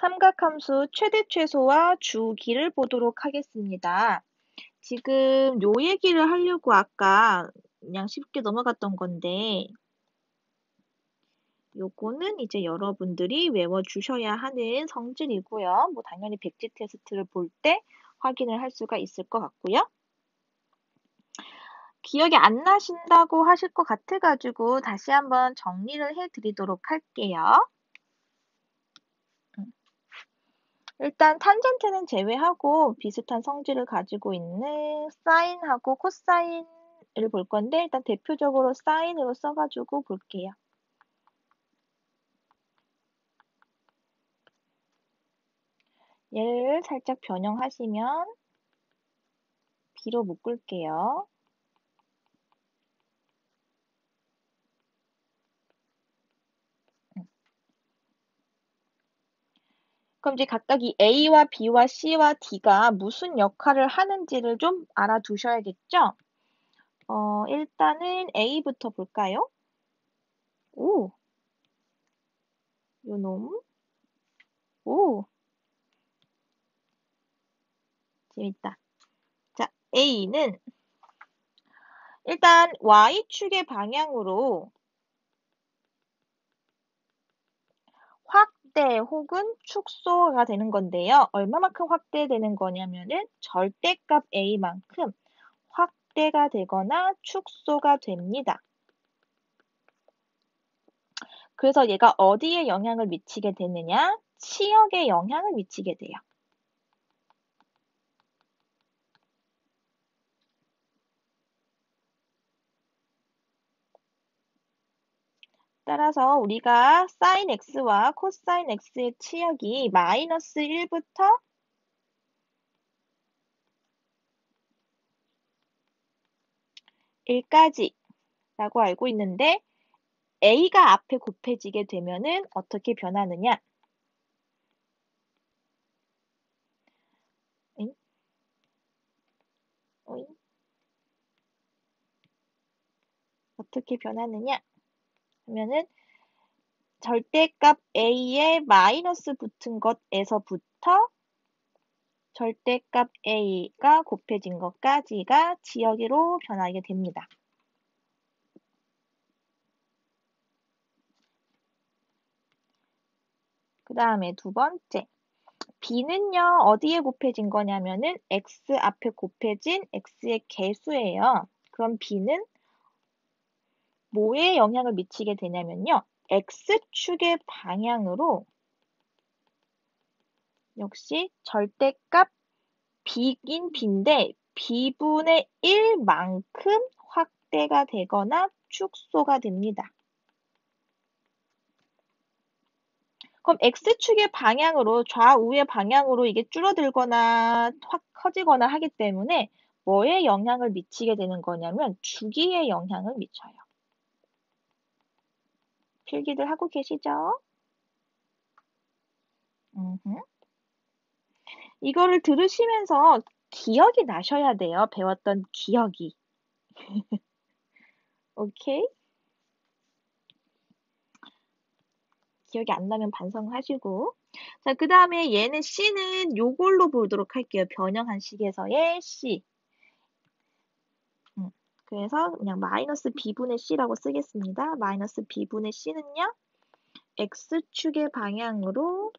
삼각함수 최대 최소와 주기를 보도록 하겠습니다. 지금 요 얘기를 하려고 아까 그냥 쉽게 넘어갔던 건데, 요거는 이제 여러분들이 외워주셔야 하는 성질이고요. 뭐 당연히 백지 테스트를 볼 때 확인을 할 수가 있을 것 같고요. 기억이 안 나신다고 하실 것 같아가지고 다시 한번 정리를 해드리도록 할게요. 일단 탄젠트는 제외하고 비슷한 성질을 가지고 있는 사인하고 코사인을 볼 건데 일단 대표적으로 사인으로 써가지고 볼게요. 얘를 살짝 변형하시면 b로 묶을게요. 그럼 이제 각각 이 A와 B와 C와 D가 무슨 역할을 하는지를 좀 알아두셔야겠죠? 일단은 A부터 볼까요? 오, 요놈. 오, 재밌다. 자, A는 일단 Y축의 방향으로 확대 혹은 축소가 되는 건데요. 얼마만큼 확대되는 거냐면은 절대값 A만큼 확대가 되거나 축소가 됩니다. 그래서 얘가 어디에 영향을 미치게 되느냐? 치역에 영향을 미치게 돼요. 따라서 우리가 sin x와 cosine x의 치역이 마이너스 1부터 1까지 라고 알고 있는데 a가 앞에 곱해지게 되면은 어떻게 변하느냐? 응? 어잉? 어떻게 변하느냐? 하면은 절대값 a에 마이너스 붙은 것에서부터 절대값 a가 곱해진 것까지가 지역으로 변하게 됩니다. 그 다음에 두 번째. b는요, 어디에 곱해진 거냐면은 x 앞에 곱해진 x의 개수예요. 그럼 b는 뭐에 영향을 미치게 되냐면요. x축의 방향으로 역시 절대값 b긴 b인데 b분의 1만큼 확대가 되거나 축소가 됩니다. 그럼 x축의 방향으로 좌우의 방향으로 이게 줄어들거나 확 커지거나 하기 때문에 뭐에 영향을 미치게 되는 거냐면 주기에 영향을 미쳐요. 필기들 하고 계시죠? 이거를 들으시면서 기억이 나셔야 돼요. 배웠던 기억이. 오케이? 기억이 안 나면 반성하시고. 자, 그 다음에 얘는 C는 요걸로 보도록 할게요. 변형한 식에서의 C. 그래서 그냥 마이너스 B분의 C라고 쓰겠습니다. 마이너스 B분의 C는요. X축의 방향으로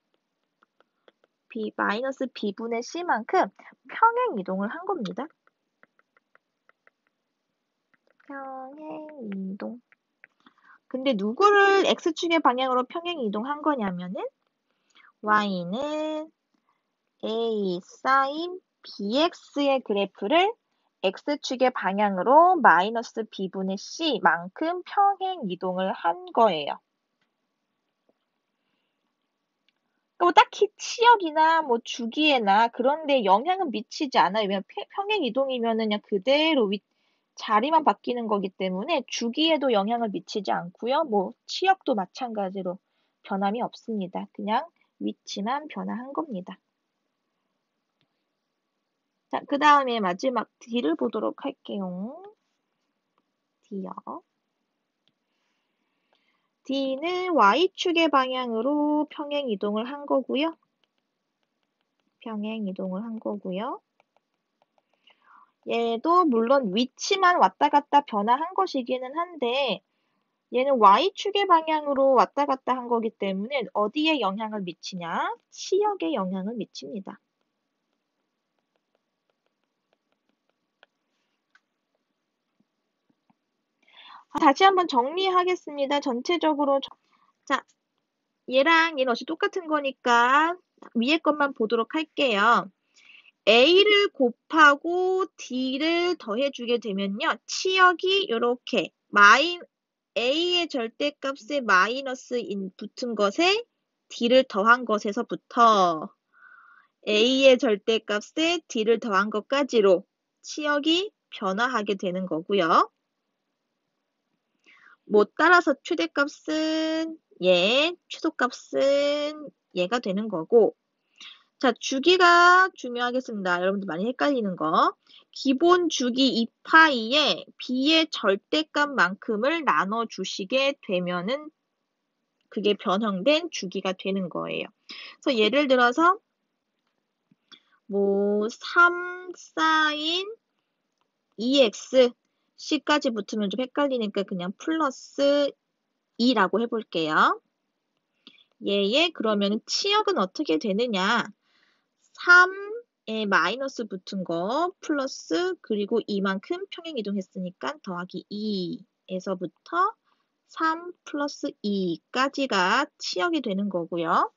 마이너스 B분의 C만큼 평행 이동을 한 겁니다. 평행 이동. 근데 누구를 X축의 방향으로 평행 이동한 거냐면은 Y는 A sin BX의 그래프를 X축의 방향으로 마이너스 B분의 C만큼 평행 이동을 한 거예요. 뭐 딱히 치역이나 뭐 주기에나 그런 데 영향은 미치지 않아요. 왜냐면 평행 이동이면은 그냥 그대로 자리만 바뀌는 거기 때문에 주기에도 영향을 미치지 않고요. 뭐 치역도 마찬가지로 변함이 없습니다. 그냥 위치만 변화한 겁니다. 자, 그 다음에 마지막 D를 보도록 할게요. D요. D는 Y축의 방향으로 평행 이동을 한 거고요. 평행 이동을 한 거고요. 얘도 물론 위치만 왔다 갔다 변화한 것이기는 한데 얘는 Y축의 방향으로 왔다 갔다 한 거기 때문에 어디에 영향을 미치냐? 치역에 영향을 미칩니다. 다시 한번 정리하겠습니다. 전체적으로. 자, 얘랑 얘는 어차피 똑같은 거니까 위에 것만 보도록 할게요. A를 곱하고 D를 더해주게 되면요. 치역이 이렇게 A의 절대값에 마이너스 붙은 것에 D를 더한 것에서부터 A의 절대값에 D를 더한 것까지로 치역이 변화하게 되는 거고요. 뭐 따라서 최대값은 얘, 최소값은 얘가 되는 거고. 자, 주기가 중요하겠습니다. 여러분들 많이 헷갈리는 거. 기본 주기 2파이에 b의 절대값만큼을 나눠주시게 되면은 그게 변형된 주기가 되는 거예요. 그래서 예를 들어서 뭐 3 사인 2x c까지 붙으면 좀 헷갈리니까 그냥 플러스 2라고 해볼게요. 얘의 그러면 치역은 어떻게 되느냐? 3에 마이너스 붙은 거 플러스 그리고 이만큼 평행 이동했으니까 더하기 2에서부터 3 플러스 2까지가 치역이 되는 거고요.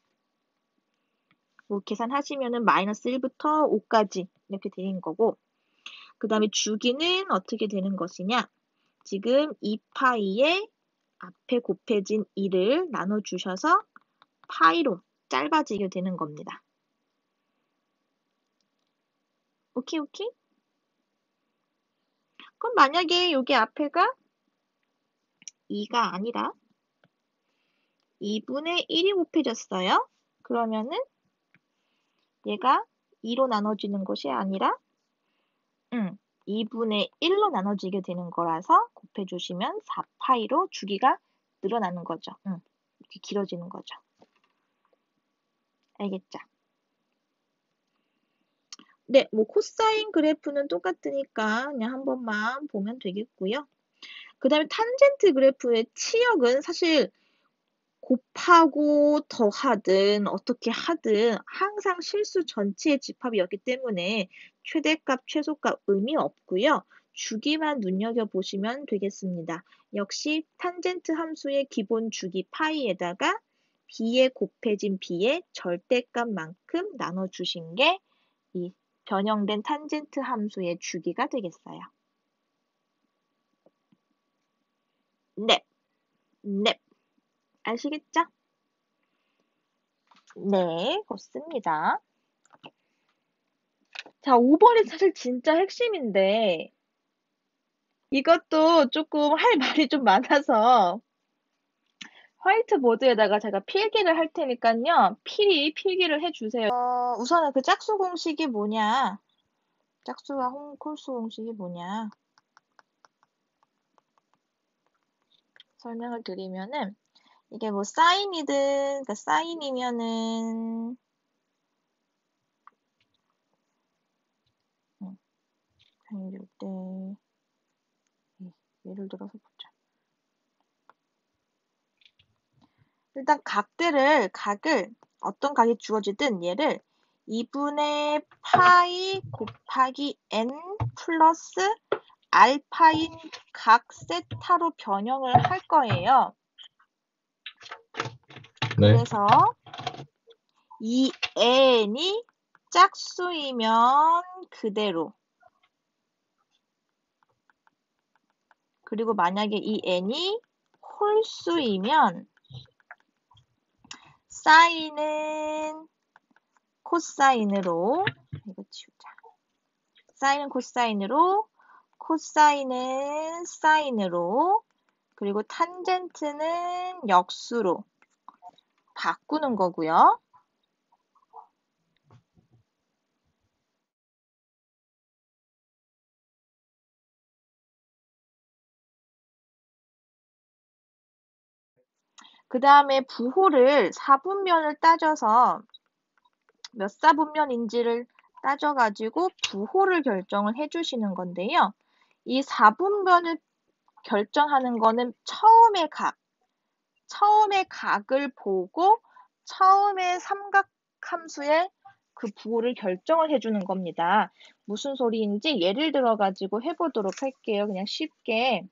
뭐 계산하시면은 마이너스 1부터 5까지 이렇게 되는 거고 그 다음에 주기는 어떻게 되는 것이냐? 지금 2파이에 앞에 곱해진 2를 나눠주셔서 파이로 짧아지게 되는 겁니다. 오케이, 오케이? 그럼 만약에 여기 앞에가 2가 아니라 2분의 1이 곱해졌어요. 그러면은 얘가 2로 나눠지는 것이 아니라 2분의 1로 나눠지게 되는 거라서 곱해주시면 4파이로 주기가 늘어나는 거죠. 이렇게 길어지는 거죠. 알겠죠? 네, 뭐 코사인 그래프는 똑같으니까 그냥 한 번만 보면 되겠고요. 그 다음에 탄젠트 그래프의 치역은 사실 곱하고 더하든 어떻게 하든 항상 실수 전체의 집합이었기 때문에 최대값, 최소값 의미 없고요. 주기만 눈여겨보시면 되겠습니다. 역시 탄젠트 함수의 기본 주기 파이에다가 b에 곱해진 b의 절대값만큼 나눠주신 게 이 변형된 탄젠트 함수의 주기가 되겠어요. 네, 네. 아시겠죠? 네, 그렇습니다. 자, 5번이 사실 진짜 핵심인데, 이것도 조금 할 말이 좀 많아서, 화이트보드에다가 제가 필기를 할 테니까요, 필기를 해주세요. 우선은 그 짝수 공식이 뭐냐, 짝수와 홀수 공식이 뭐냐, 설명을 드리면은, 이게 뭐 사인이든, 그러니까 사인이면은, 이럴 때, 예를 들어서 보자. 일단 각을 어떤 각이 주어지든 얘를 2분의 파이 곱하기 n 플러스 알파인 각 세타로 변형을 할 거예요. 네. 그래서 이 n이 짝수이면 그대로 그리고 만약에 이 n이 홀수이면 사인은 코사인으로 이거 지우자. 사인은 코사인으로 코사인은 사인으로 그리고 탄젠트는 역수로 바꾸는 거고요. 그 다음에 부호를 4분면을 따져서 몇 사분면인지를 따져가지고 부호를 결정을 해주시는 건데요. 이 사분면을 결정하는 거는 처음에 각을 보고 처음에 삼각함수의 그 부호를 결정을 해주는 겁니다. 무슨 소리인지 예를 들어가지고 해보도록 할게요. 그냥 쉽게.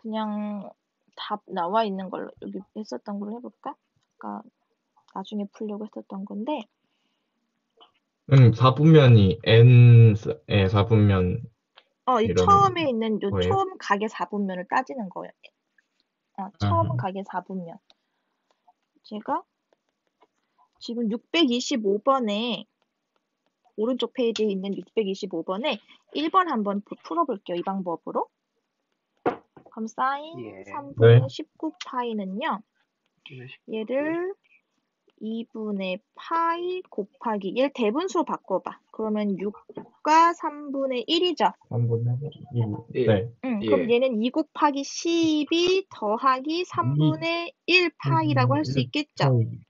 그냥 답 나와 있는 걸로 여기 했었던 걸로 해볼까? 아까 나중에 풀려고 했었던 건데 4분면이 n의 4분면 이 이런 처음에 있는 요 거예요? 처음 각의 4분면을 따지는 거예요. 처음 아, 각의 4분면. 제가 지금 625번에 오른쪽 페이지에 있는 625번에 1번 한번 풀어볼게요. 이 방법으로. 그럼 사인 예. 3분의 네. 19파이는요. 얘를 2분의 파이 곱하기 얘를 대분수로 바꿔봐. 그러면 6과 3분의 1이죠. 3분의 2. 예. 네. 그럼 예. 얘는 2 곱하기 12 더하기 2, 3분의 1 파이라고 3분의 할 수 1 있겠죠. 파이.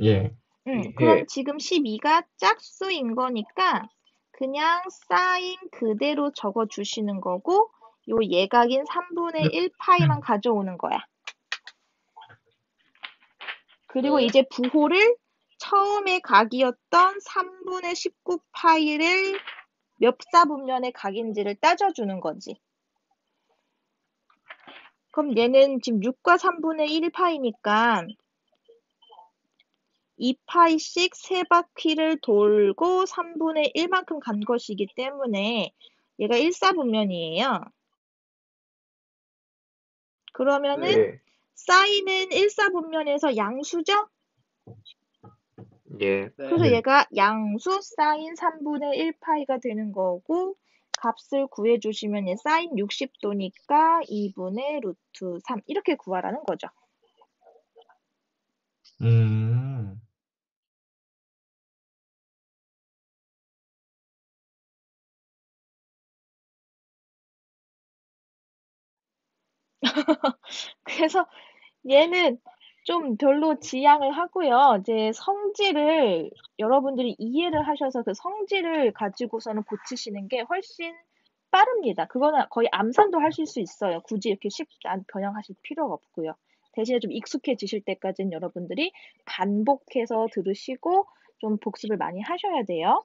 예. 그럼 예. 지금 12가 짝수인 거니까 그냥 사인 그대로 적어 주시는 거고 요 예각인 3분의 1 파이만 가져오는 거야. 그리고 네. 이제 부호를 처음에 각이었던 3분의 19 파이를 몇 사분면의 각인지를 따져주는 거지. 그럼 얘는 지금 6과 3분의 1 파이니까 2파이씩 세 바퀴를 돌고 3분의 1만큼 간 것이기 때문에 얘가 1사분면이에요. 그러면은 네. 사인은 1사분면에서 양수죠? 예. 그래서 네. 얘가 양수 사인 3분의 1 파이가 되는 거고 값을 구해주시면 얘 사인 60도니까 2분의 루트 3 이렇게 구하라는 거죠. 음, 그래서 얘는 좀 별로 지양을 하고요. 이제 성질을 여러분들이 이해를 하셔서 그 성질을 가지고서는 고치시는 게 훨씬 빠릅니다. 그거는 거의 암산도 하실 수 있어요. 굳이 이렇게 쉽게 변형하실 필요가 없고요. 대신에 좀 익숙해지실 때까지는 여러분들이 반복해서 들으시고 좀 복습을 많이 하셔야 돼요.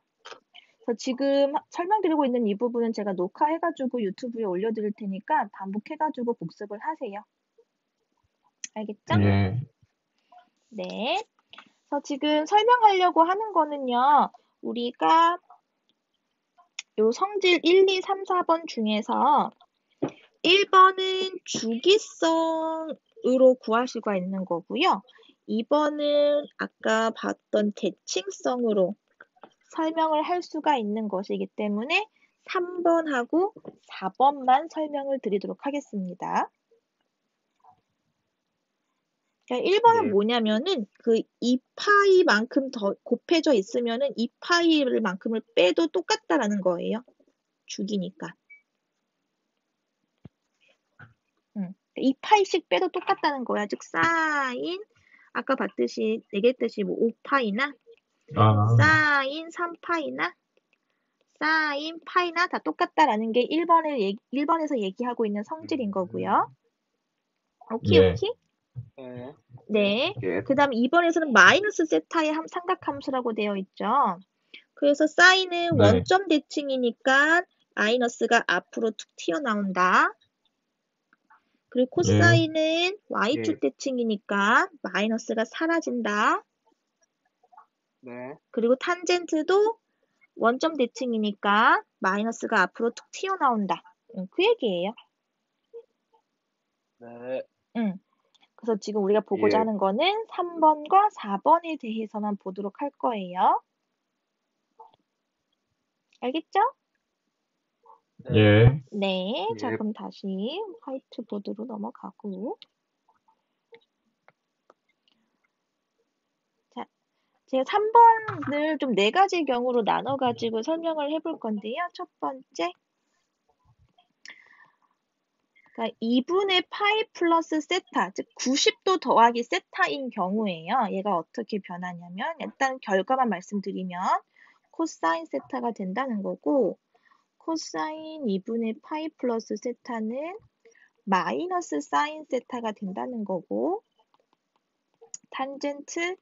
그래서 지금 설명드리고 있는 이 부분은 제가 녹화해가지고 유튜브에 올려드릴 테니까 반복해가지고 복습을 하세요. 알겠죠? 예. 네. 그래서 지금 설명하려고 하는 거는요. 우리가 요 성질 1, 2, 3, 4번 중에서 1번은 주기성으로 구할 수가 있는 거고요. 2번은 아까 봤던 대칭성으로 설명을 할 수가 있는 것이기 때문에 3번하고 4번만 설명을 드리도록 하겠습니다. 그러니까 1번은 예. 뭐냐면은 그 2파이만큼 더 곱해져 있으면은 2파이만큼을 빼도 똑같다라는 거예요. 주기니까. 2파이씩 빼도 똑같다는 거야. 즉 사인 아까 봤듯이 얘기했듯이 뭐 5파이나 아, 사인 3파이나 사인 파이나 다 똑같다라는 게 1번에서 얘기하고 있는 성질인 거고요. 오케이, 예. 오케이? 예. 네. 예. 그 다음 2번에서는 마이너스 세타의 삼각함수라고 되어 있죠. 그래서 사인은 네. 원점 대칭이니까 마이너스가 앞으로 툭 튀어나온다. 그리고 예. 코사인은 예. y축 대칭이니까 마이너스가 사라진다. 네. 그리고 탄젠트도 원점 대칭이니까 마이너스가 앞으로 툭 튀어나온다. 그 얘기예요. 네. 그래서 지금 우리가 보고자 예. 하는 거는 3번과 4번에 대해서만 보도록 할 거예요. 알겠죠? 예. 네. 자, 예. 그럼 다시 화이트보드로 넘어가고. 자, 제가 3번을 좀 네 가지 경우로 나눠가지고 설명을 해볼 건데요. 첫 번째, 그러니까 2분의 파이 플러스 세타, 즉 90도 더하기 세타인 경우에요. 얘가 어떻게 변하냐면 일단 결과만 말씀드리면 코사인 세타가 된다는 거고 코사인 2분의 파이 플러스 세타는 마이너스 사인 세타가 된다는 거고 탄젠트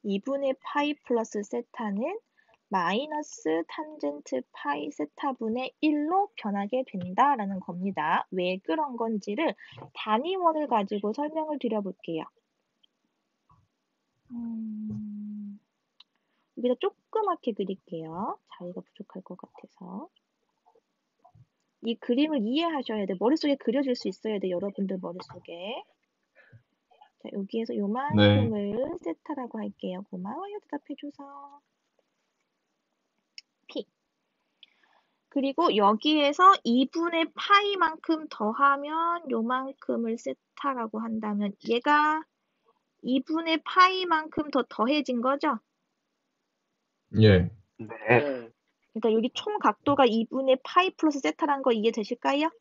2분의 파이 플러스 세타는 마이너스 탄젠트 파이 세타분의 1로 변하게 된다라는 겁니다. 왜 그런 건지를 단위원을 가지고 설명을 드려볼게요. 여기다 조그맣게 그릴게요. 자리가 부족할 것 같아서. 이 그림을 이해하셔야 돼. 머릿속에 그려질 수 있어야 돼. 여러분들 머릿속에. 자, 여기에서 네. 요만큼을 세타라고 할게요. 고마워요. 대답해줘서. P. 그리고 여기에서 2분의 파이만큼 더하면 요만큼을 세타라고 한다면 얘가 2분의 파이만큼 더 더해진 거죠? 예. 네. 그러니까 여기 총 각도가 2분의 파이 플러스 세타라는 거 이해되실까요?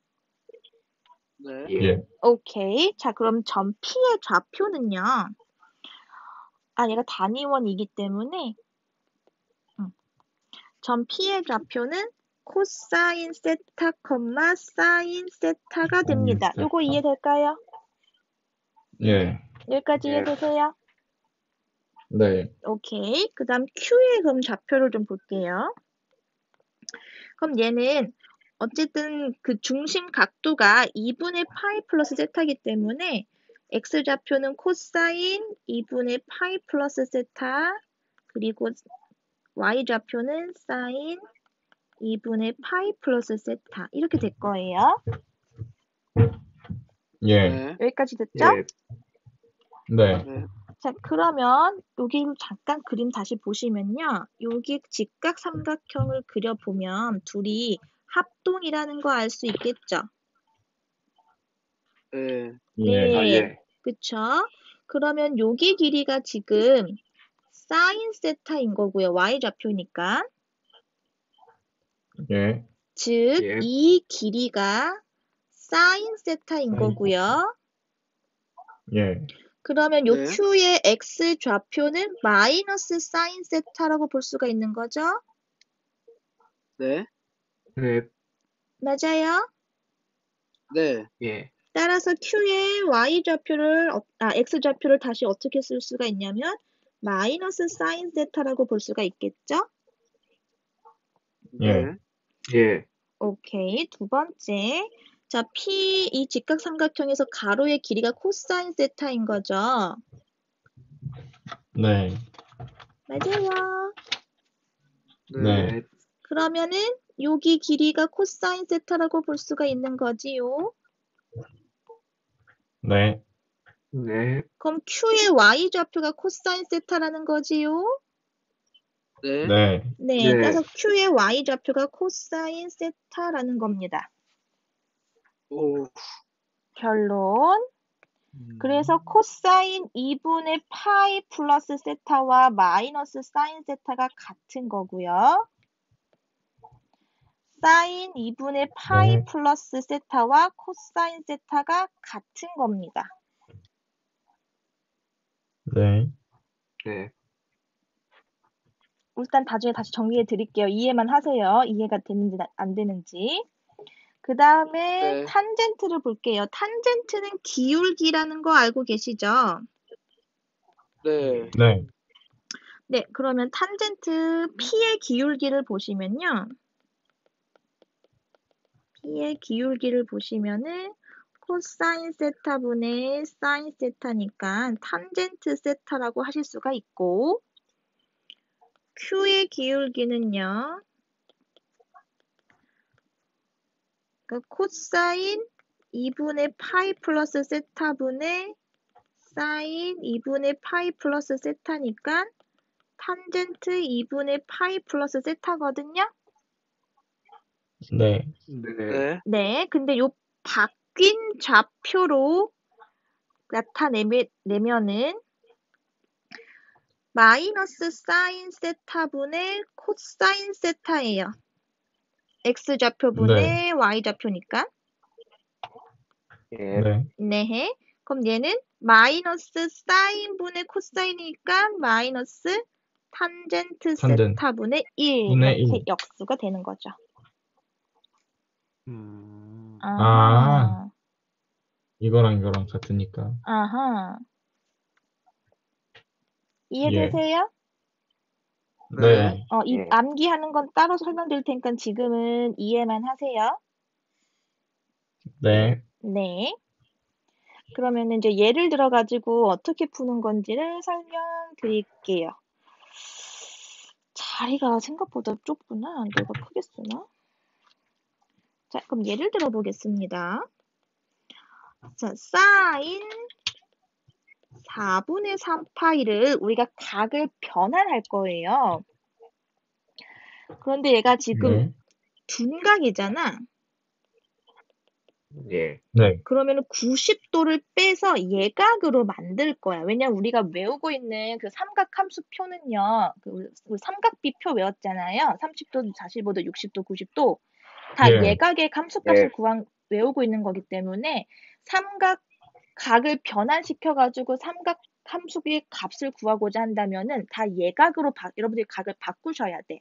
네. 예. 오케이. 자, 그럼 점 P의 좌표는요. 얘가 단위원이기 때문에 점 P의 좌표는 코사인 세타, 사인 세타가 됩니다. 세타. 요거 이해될까요? 예. 여기까지 예. 이해되세요? 네. 오케이. 그 다음 Q의 그럼 좌표를 좀 볼게요. 그럼 얘는 어쨌든 그 중심 각도가 2분의 파이 플러스 세타이기 때문에 X좌표는 코사인 2분의 파이 플러스 세타 그리고 Y좌표는 사인 2분의 파이 플러스 세타 이렇게 될 거예요. 예. 네. 여기까지 됐죠? 예. 네. 네. 자, 그러면 여기 잠깐 그림 다시 보시면요. 여기 직각 삼각형을 그려보면 둘이 합동이라는 거 알 수 있겠죠? 예. 예. 네. 그쵸? 그러면 여기 길이가 지금 사인 세타인 거고요. Y좌표니까. 예. 즉, 예. 이 길이가 사인 세타인 거고요. 예. 그러면 요 네. Q의 X좌표는 마이너스 사인 세타라고 볼 수가 있는 거죠? 네. 네. 맞아요? 네. 예. 따라서 Q의 X좌표를 다시 어떻게 쓸 수가 있냐면 마이너스 사인 세타라고 볼 수가 있겠죠? 예. 네. 예. 오케이. 두 번째. 자, 이 직각삼각형에서 가로의 길이가 코사인 세타인 거죠? 네. 맞아요. 네. 그러면은 여기 길이가 코사인 세타라고 볼 수가 있는 거지요? 네. 네. 그럼 Q의 Y좌표가 코사인 세타라는 거지요? 네. 네. 네, 네. 따라서 Q의 Y좌표가 코사인 세타라는 겁니다. 오. 결론. 그래서 코사인 2분의 파이 플러스 세타와 마이너스 사인 세타가 같은 거고요. 사인 2분의 파이 네. 플러스 세타와 코사인 세타가 같은 겁니다. 네. 네. 일단 나중에 다시 정리해 드릴게요. 이해만 하세요. 이해가 되는지 안 되는지. 그 다음에 네. 탄젠트를 볼게요. 탄젠트는 기울기라는 거 알고 계시죠? 네. 네. 네, 그러면 탄젠트 P의 기울기를 보시면요. P의 기울기를 보시면은 코사인 세타분의 사인 세타니까 탄젠트 세타라고 하실 수가 있고 Q의 기울기는요. 코사인 2분의 파이 플러스 세타분의 사인 2분의 파이 플러스 세타니까 탄젠트 2분의 파이 플러스 세타거든요. 네. 네. 네, 근데 요 바뀐 좌표로 나타내면은 마이너스 사인 세타분의 코사인 세타예요. X좌표분의 네. Y좌표니까. 네. 네. 그럼 얘는 마이너스 사인분의 코사인이니까 마이너스 탄젠트 탄젠. 세타분의 1 분의 이렇게 1. 역수가 되는 거죠. 아, 아하. 이거랑 이거랑 같으니까. 아하. 예. 이해되세요? 네. 이 암기하는 건 따로 설명드릴 테니까 지금은 이해만 하세요. 네. 네. 그러면 이제 예를 들어 가지고 어떻게 푸는 건지를 설명드릴게요. 자리가 생각보다 좁구나. 내가 크게 쓰나? 자, 그럼 예를 들어 보겠습니다. 자, 사인 4분의 3파이를 우리가 각을 변환할 거예요. 그런데 얘가 지금 네. 둔각이잖아. 예. 네. 그러면 90도를 빼서 예각으로 만들 거야. 왜냐면 우리가 외우고 있는 그 삼각함수표는요. 그 삼각비표 외웠잖아요. 30도, 45도, 60도, 90도. 다 예. 예각의 함수값을 외우고 있는 거기 때문에 각을 변환시켜가지고 삼각 함수의 값을 구하고자 한다면은 다 예각으로 여러분들이 각을 바꾸셔야 돼.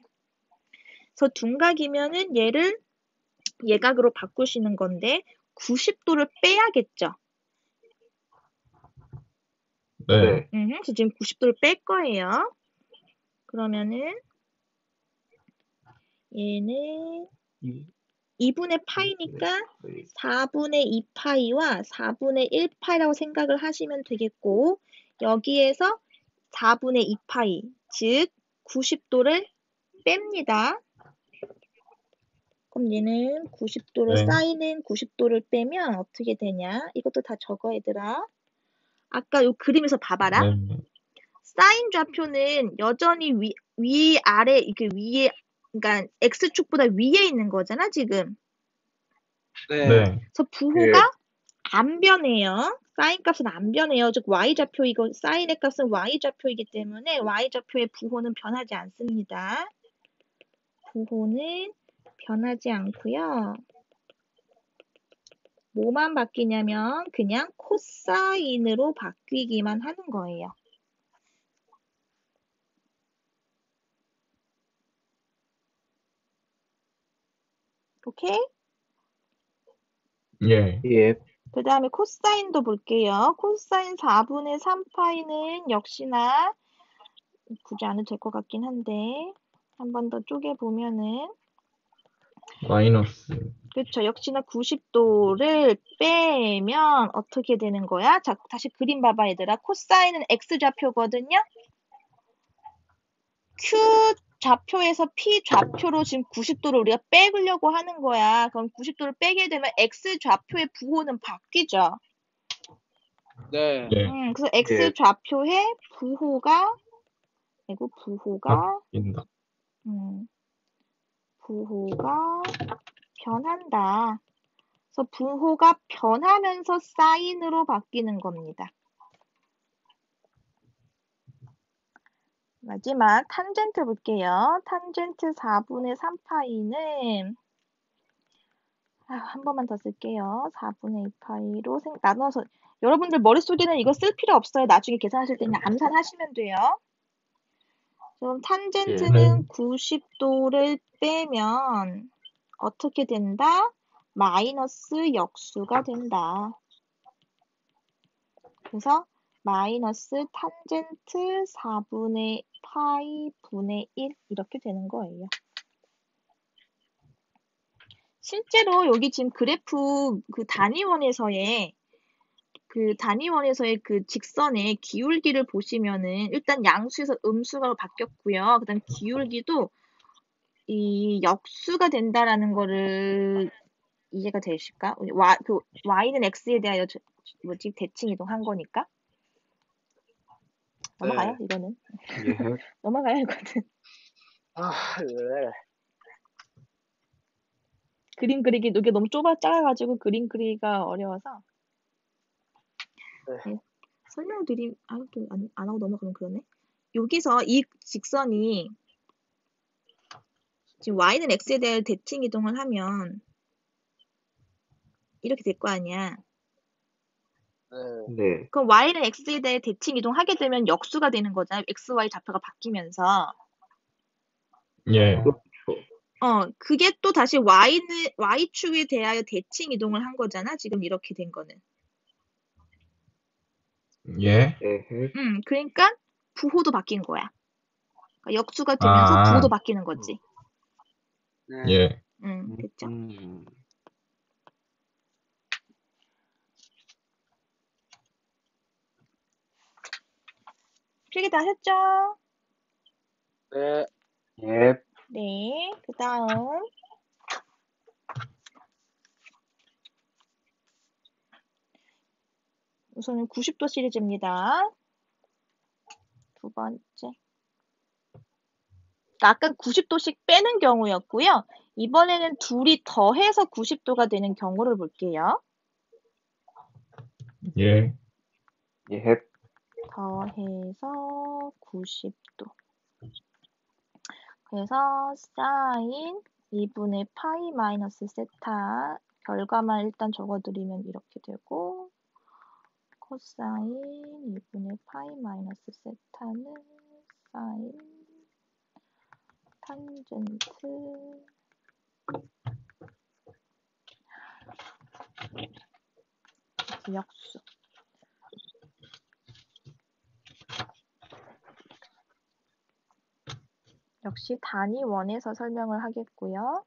그래서 둔각이면은 얘를 예각으로 바꾸시는 건데 90도를 빼야겠죠. 네. 그래서 지금 90도를 뺄 거예요. 그러면은 얘는 2분의 파이니까 4분의 2파이와 4분의 1파이라고 생각을 하시면 되겠고 여기에서 4분의 2파이, 즉 90도를 뺍니다. 그럼 얘는 90도를 네. 사인은 90도를 빼면 어떻게 되냐? 이것도 다 적어 얘들아. 아까 요 그림에서 봐봐라. 네. 사인 좌표는 여전히 아래 이렇게 위에 그러니까 x축보다 위에 있는 거잖아 지금. 네. 그래서 부호가 안 변해요. 사인 값은 안 변해요. 즉 y 좌표 이거 사인의 값은 y 좌표이기 때문에 y 좌표의 부호는 변하지 않습니다. 부호는 변하지 않고요. 뭐만 바뀌냐면 그냥 코사인으로 바뀌기만 하는 거예요. 오케이? 예. 그 다음에 코사인도 볼게요. 코사인 4분의 3파이는 역시나 굳이 안 해도 될 것 같긴 한데 한 번 더 쪼개보면은 마이너스. 그렇죠. 역시나 90도를 빼면 어떻게 되는 거야? 자, 다시 그림 봐봐 얘들아. 코사인은 x좌표거든요. q 좌표에서 p 좌표로 지금 90도를 우리가 빼려고 하는 거야. 그럼 90도를 빼게 되면 x 좌표의 부호는 바뀌죠. 네. 예. 그래서 x 좌표의 부호가 바뀐다. 부호가 변한다. 그래서 부호가 변하면서 사인으로 바뀌는 겁니다. 마지막 탄젠트 볼게요. 탄젠트 4분의 3파이는 한 번만 더 쓸게요. 4분의 2파이로 나눠서 여러분들 머릿속에는 이거 쓸 필요 없어요. 나중에 계산하실 때는 암산하시면 돼요. 그럼 탄젠트는 90도를 빼면 어떻게 된다? 마이너스 역수가 된다. 그래서 마이너스 탄젠트 4분의 파이 분의 1 이렇게 되는 거예요. 실제로 여기 지금 그래프 그 단위원에서의 그 직선의 기울기를 보시면은 일단 양수에서 음수가 바뀌었고요. 그다음 기울기도 이 역수가 된다라는 거를 이해가 되실까? y는 x에 대하여 대칭 이동한 거니까. 넘어가요, 이거는. 넘어가요, 이거는. 그림 그리기, 이게 너무 작아가지고 그림 그리기가 어려워서. 네. 설명드림, 안 하고 넘어가면 그러네. 여기서 이 직선이 지금 y는 x에 대해 대칭 이동을 하면 이렇게 될 거 아니야. 네. 그럼 y는 x에 대해 대칭 이동하게 되면 역수가 되는 거잖아요. x, y 좌표가 바뀌면서. 예. 그게 또 다시 y축에 대하여 대칭 이동을 한 거잖아. 지금 이렇게 된 거는. 예. 그러니까 부호도 바뀐 거야. 그러니까 역수가 되면서 부호도 바뀌는 거지. 예. 됐죠? 필기 다 하셨죠? 네. 예. 네. 그 다음. 우선은 90도 시리즈입니다. 두 번째. 아까 90도씩 빼는 경우였고요. 이번에는 둘이 더해서 90도가 되는 경우를 볼게요. 예. 예. 더해서 90도. 그래서 사인 2분의 파이 마이너스 세타 결과만 일단 적어드리면 이렇게 되고 코사인 2분의 파이 마이너스 세타는 사인 탄젠트 역수. 역시 단위 원에서 설명을 하겠고요.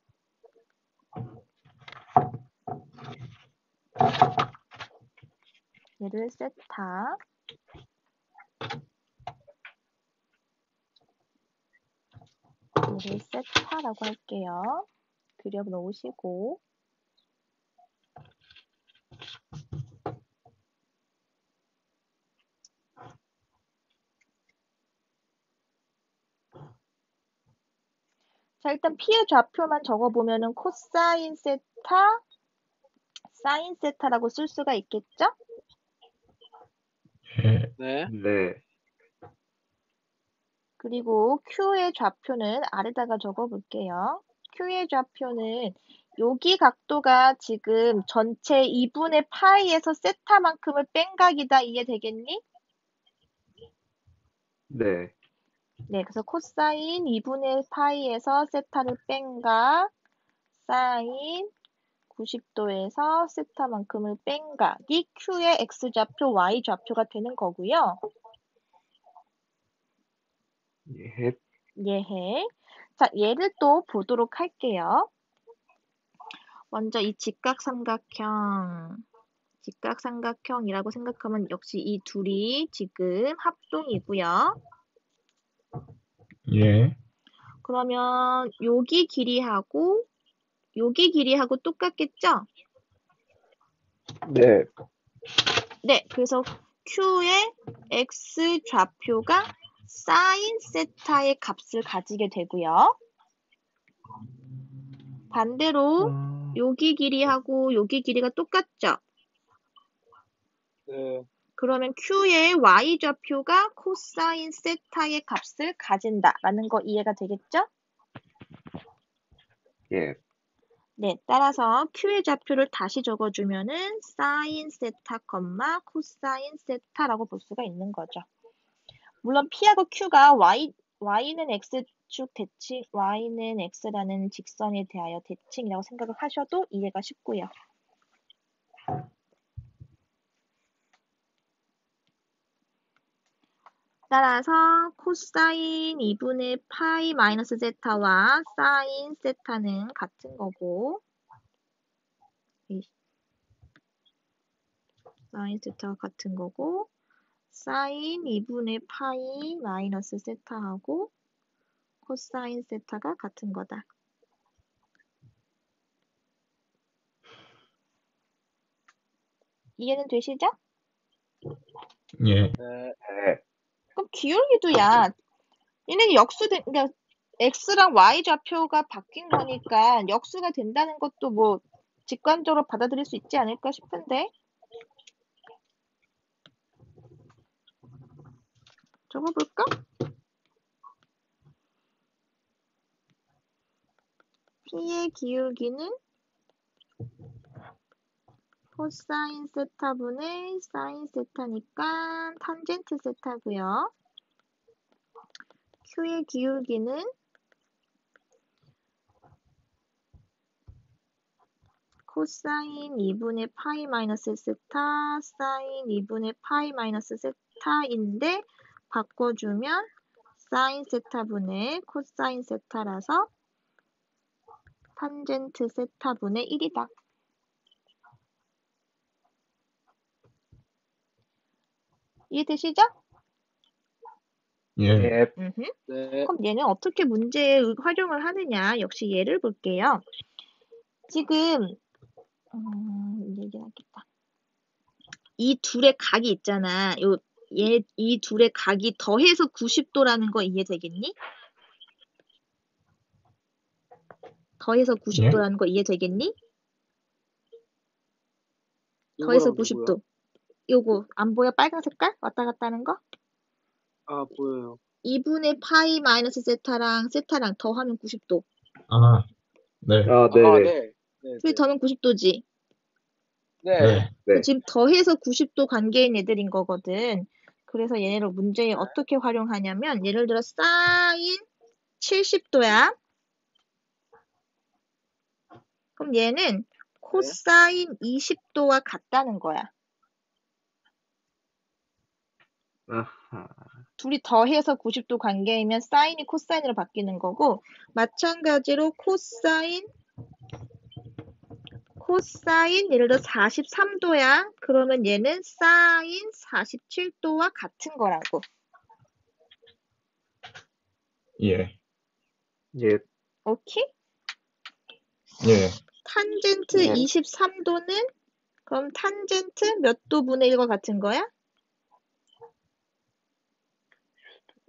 얘를 세타, 얘를 세타라고 할게요. 그려 놓으시고 자, 일단 P의 좌표만 적어보면은 코사인 세타, 사인 세타라고 쓸 수가 있겠죠? 예. 네. 네. 그리고 Q의 좌표는 아래다가 적어볼게요. Q의 좌표는 여기 각도가 지금 전체 2분의 파이에서 세타만큼을 뺀 각이다. 이해되겠니? 네. 네, 그래서 코사인 2분의 파이에서 세타를 뺀 각, 사인 90도에서 세타만큼을 뺀 각이 Q의 X좌표, Y좌표가 되는 거고요. 예. 예해. 자, 얘를 또 보도록 할게요. 먼저 이 직각삼각형이라고 생각하면 역시 이 둘이 지금 합동이고요. 예. 그러면 여기 길이하고 똑같겠죠? 네. 네, 그래서 Q의 X좌표가 사인 세타의 값을 가지게 되고요. 반대로 여기 길이하고 여기 길이가 똑같죠? 네. 그러면 Q의 Y좌표가 코사인 세타의 값을 가진다라는 거 이해가 되겠죠? 예. 네, 따라서 Q의 좌표를 다시 적어주면은 사인 세타, 코사인 세타라고 볼 수가 있는 거죠. 물론 P하고 Q가 Y는 X축 대칭, Y는 X라는 직선에 대하여 대칭이라고 생각을 하셔도 이해가 쉽고요. 따라서 코사인 2분의 파이 마이너스 세타와 사인 세타는 같은 거고 사인 세타가 같은 거고 사인 2분의 파이 마이너스 세타하고 코사인 세타가 같은 거다. 이해는 되시죠? 예. 네. 그럼 기울기도야. 얘는 그러니까 X랑 Y 좌표가 바뀐 거니까 역수가 된다는 것도 뭐 직관적으로 받아들일 수 있지 않을까 싶은데. 적어볼까? P의 기울기는 코사인 세타분의 사인 세타니까 탄젠트 세타고요. Q의 기울기는 코사인 2분의 파이 마이너스 세타 사인 2분의 파이 마이너스 세타인데 바꿔주면 사인 세타분의 코사인 세타라서 탄젠트 세타분의 1이다. 이해되시죠? 예. 네. 그럼 얘는 어떻게 문제에 활용을 하느냐? 역시 예를 볼게요. 지금 얘기하겠다. 이 둘의 각이 있잖아. 이 둘의 각이 더해서 90도라는 거 이해되겠니? 더해서 90도라는 거 이해되겠니? 더해서 90도. 요거 안 보여? 빨간 색깔? 왔다 갔다 하는 거? 아, 보여요. 2분의 파이 마이너스 세타랑 더하면 90도. 아, 네. 아, 네네. 네. 둘이 더하면 90도지. 네. 네. 지금 더해서 90도 관계인 애들인 거거든. 그래서 얘네를 문제에 어떻게 활용하냐면 예를 들어 사인 70도야. 그럼 얘는 코사인 20도와 같다는 거야. 아하. 둘이 더해서 90도 관계이면 사인이 코사인으로 바뀌는 거고 마찬가지로 코사인 예를 들어 43도야. 그러면 얘는 사인 47도와 같은 거라고. 예. 예. 오케이? 예. 탄젠트 예. 23도는 그럼 탄젠트 몇 도분의 1과 같은 거야?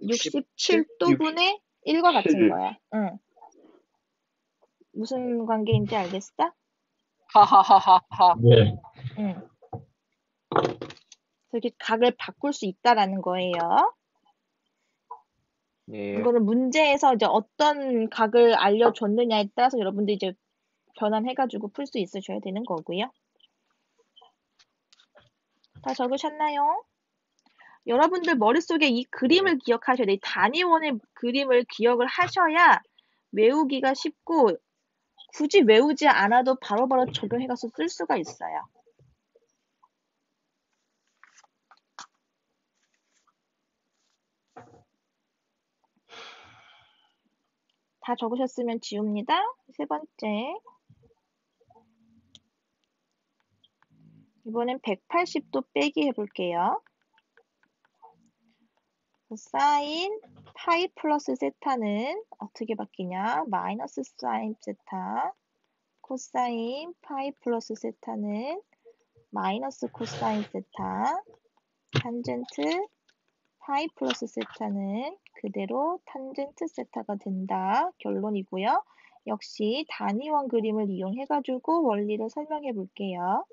67도분의 1과 같은 거야. 응. 무슨 관계인지 알겠어? 하하하하하. 예. 응. 이렇게 각을 바꿀 수 있다라는 거예요. 예. 이거는 문제에서 이제 어떤 각을 알려줬느냐에 따라서 여러분들이 이제 변환해가지고 풀 수 있으셔야 되는 거고요. 다 적으셨나요? 여러분들 머릿속에 이 그림을 기억하셔야 돼요. 이 단위원의 그림을 기억을 하셔야 외우기가 쉽고 굳이 외우지 않아도 바로바로 적용해가서 쓸 수가 있어요. 다 적으셨으면 지웁니다. 세 번째. 이번엔 180도 빼기 해볼게요. 사인 파이 플러스 세타는 어떻게 바뀌냐? 마이너스 사인 세타. 코사인 파이 플러스 세타는 마이너스 코사인 세타. 탄젠트 파이 플러스 세타는 그대로 탄젠트 세타가 된다. 결론이고요. 역시 단위원 그림을 이용해가지고 원리를 설명해 볼게요.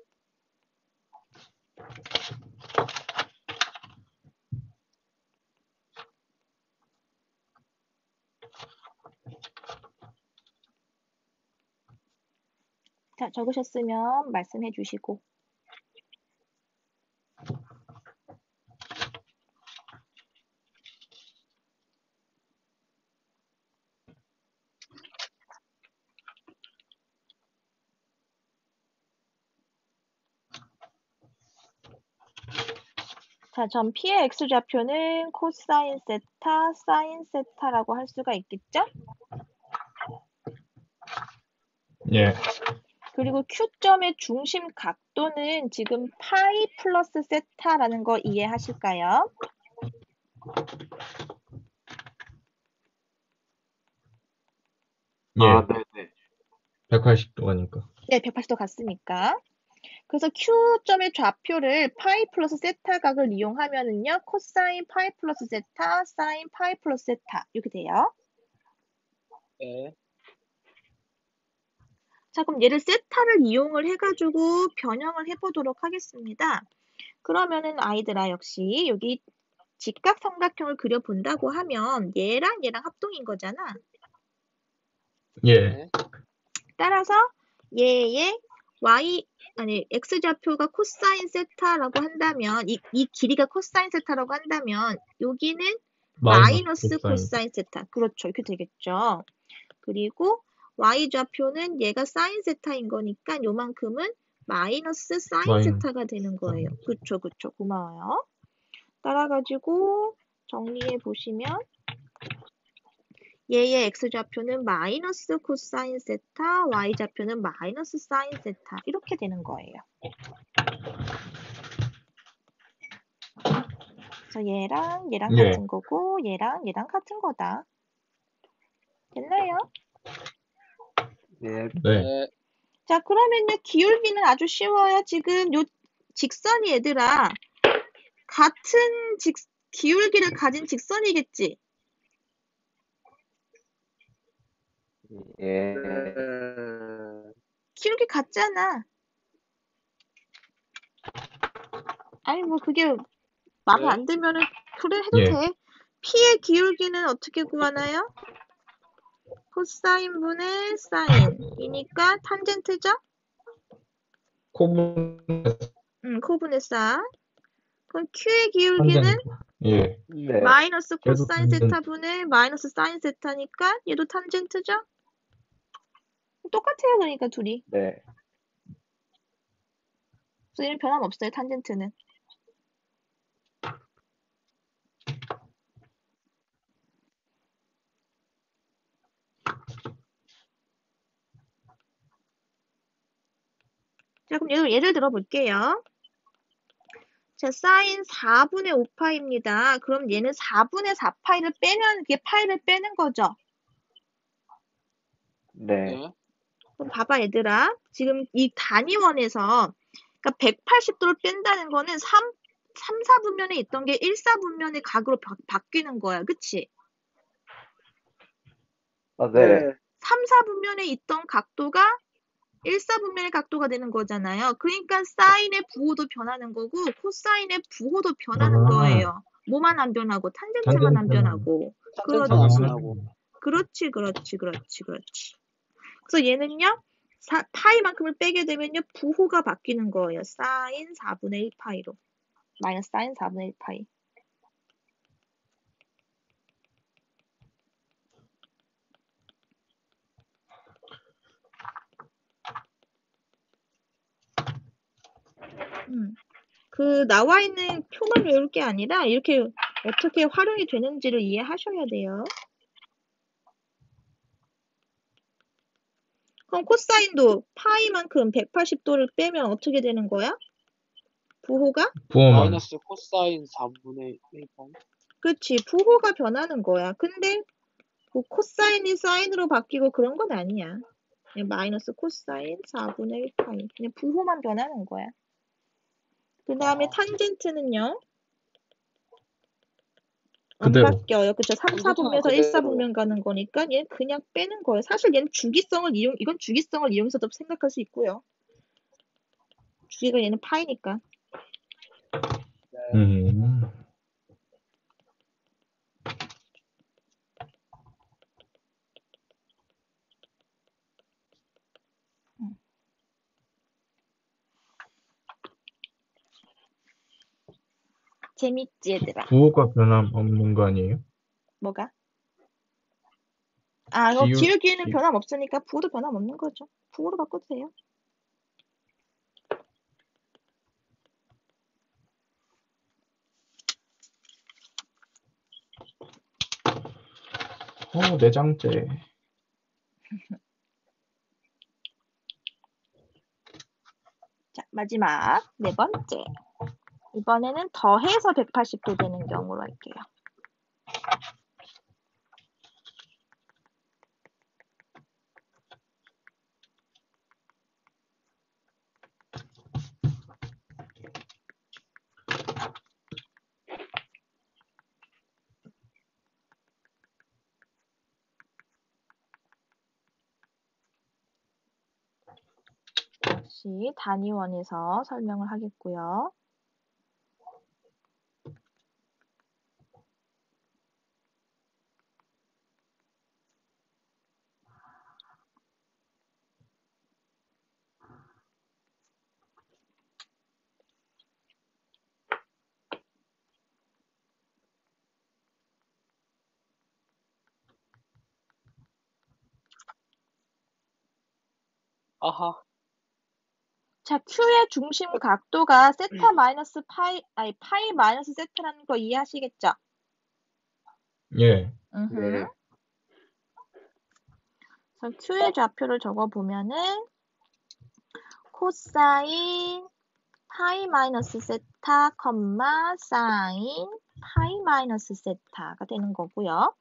자, 적으셨으면 말씀해 주시고. 자, 전 P의 X좌표는 코사인 세타, 사인 세타라고 할 수가 있겠죠? 예. 그리고 Q점의 중심 각도는 지금 파이 플러스 세타라는 거 이해하실까요? 예. 아, 네네. 180도가니까. 네, 180도 같으니까. 그래서 Q점의 좌표를 파이 플러스 세타 각을 이용하면은요, 코사인 파이 플러스 세타, 사인 파이 플러스 세타 이렇게 돼요. 네. 자, 그럼 얘를 세타를 이용을 해가지고 변형을 해보도록 하겠습니다. 그러면은 아이들아 역시 여기 직각삼각형을 그려본다고 하면 얘랑 얘랑 합동인 거잖아. 예. 따라서 얘의 x좌표가 코사인 세타라고 한다면, 이 길이가 코사인 세타라고 한다면, 여기는 마이너스 코사인 세타. 그렇죠. 이렇게 되겠죠. 그리고 y좌표는 얘가 사인 세타인 거니까 요만큼은 마이너스 사인 세타가 되는 거예요. 그쵸. 고마워요. 따라가지고 정리해 보시면 얘의 x좌표는 마이너스 코사인 세타, y좌표는 마이너스 사인 세타 이렇게 되는 거예요. 그래서 얘랑 같은 거고 얘랑 같은 거다. 됐나요? 네. 자, 그러면요 기울기는 아주 쉬워요. 지금 요 직선이 얘들아 같은 기울기를 가진 직선이겠지? 예. 기울기 같잖아. 아니 뭐 그게 마음에 안 들면은 그래 해도 돼. P의 기울기는 어떻게 구하나요? 코사인 분의 사인이니까 탄젠트죠? 코분의 사. 그럼 Q의 기울기는 마이너스 코사인 세타 분의 마이너스 사인 세타니까 얘도 탄젠트죠? 똑같아요, 그러니까 둘이. 네. 그래서 얘는 변함없어요, 탄젠트는. 자, 그럼 예를 들어볼게요. 자, 사인 4분의 5파입니다. 그럼 얘는 4분의 4파이를 빼면 그게 파이를 빼는 거죠? 네. 그럼 봐봐, 얘들아. 지금 이 단위원에서 그러니까 180도를 뺀다는 거는 3, 4분면에 있던 게 1, 4분면의 각으로 바뀌는 거야. 그치? 네. 3, 4분면에 있던 각도가 1, 4분면의 각도가 되는 거잖아요. 그러니까 사인의 부호도 변하는 거고 코사인의 부호도 변하는 거예요. 뭐만 안 변하고 탄젠트만 안 변하고. 그렇지. 그래서 얘는요. 파이만큼을 빼게 되면요. 부호가 바뀌는 거예요. 사인 4분의 1 파이로. 마이너스 사인 4분의 1 파이. 그 나와 있는 표만 외울 게 아니라 이렇게 어떻게 활용이 되는지를 이해하셔야 돼요. 그럼 코사인도 파이만큼 180도를 빼면 어떻게 되는 거야? 부호가? 마이너스 코사인 4분의 1번. 그치. 부호가 변하는 거야. 근데 뭐 코사인이 사인으로 바뀌고 그런 건 아니야. 그냥 마이너스 코사인 4분의 1 파이. 그냥 부호만 변하는 거야. 그 다음에 탄젠트는요? 안 바뀌어요. 그쵸? 3, 4분면에서 1, 4분면 가는 거니까 얘는 그냥 빼는 거예요. 사실 얘는 이건 주기성을 이용해서도 생각할 수 있고요. 주기가 얘는 파이니까. 재밌지, 얘들아? 부호가 변함없는 거 아니에요? 뭐가? 기울기는 변함없으니까 부호도 변함없는 거죠. 부호로 바꿔도 돼요. 내장재. 자, 마지막 네 번째. 이번에는 더해서 180도 되는 경우로 할게요. 다시 단위원에서 설명을 하겠고요. 아하. 자, Q의 중심 각도가 세타 마이너스 파이, 아니, 파이 마이너스 세타라는 거 이해하시겠죠? 예. 네. 그래서 Q의 좌표를 적어보면은 코사인 파이 마이너스 세타, 사인 파이 마이너스 세타가 되는 거고요.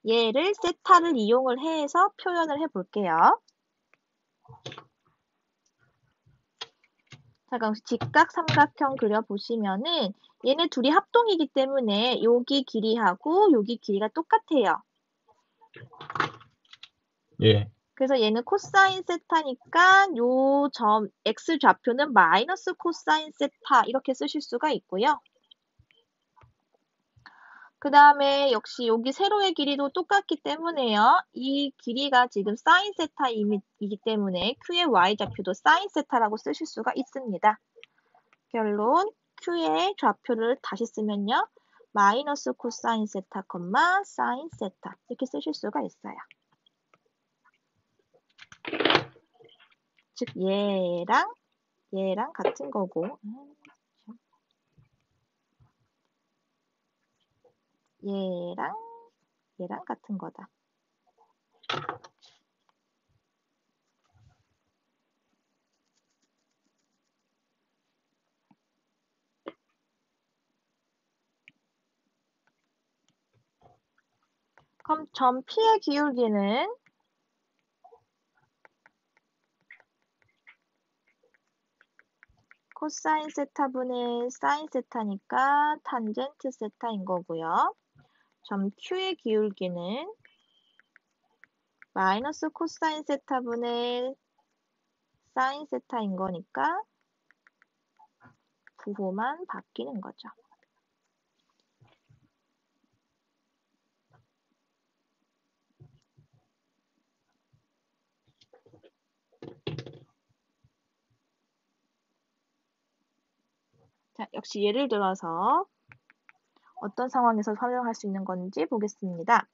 얘를 세타를 이용을 해서 표현을 해볼게요. 자, 그럼 직각 삼각형 그려보시면은 얘네 둘이 합동이기 때문에 여기 길이하고 여기 길이가 똑같아요. 예. 그래서 얘는 코사인 세타니까 요 점 x 좌표는 마이너스 코사인 세타 이렇게 쓰실 수가 있고요. 그 다음에 역시 여기 세로의 길이도 똑같기 때문에요. 이 길이가 지금 사인 세타이기 때문에 Q의 y좌표도 사인 세타라고 쓰실 수가 있습니다. 결론 Q의 좌표를 다시 쓰면요. 마이너스 코사인 세타, 사인 세타 이렇게 쓰실 수가 있어요. 즉 얘랑 같은 거고 얘랑 같은 거다. 그럼 점 P의 기울기는 코사인 세타분의 사인 세타니까 탄젠트 세타인 거고요. 점 Q의 기울기는 마이너스 코사인 세타분의 사인 세타인 거니까 부호만 바뀌는 거죠. 자, 역시 예를 들어서 어떤 상황에서 활용할 수 있는 건지 보겠습니다.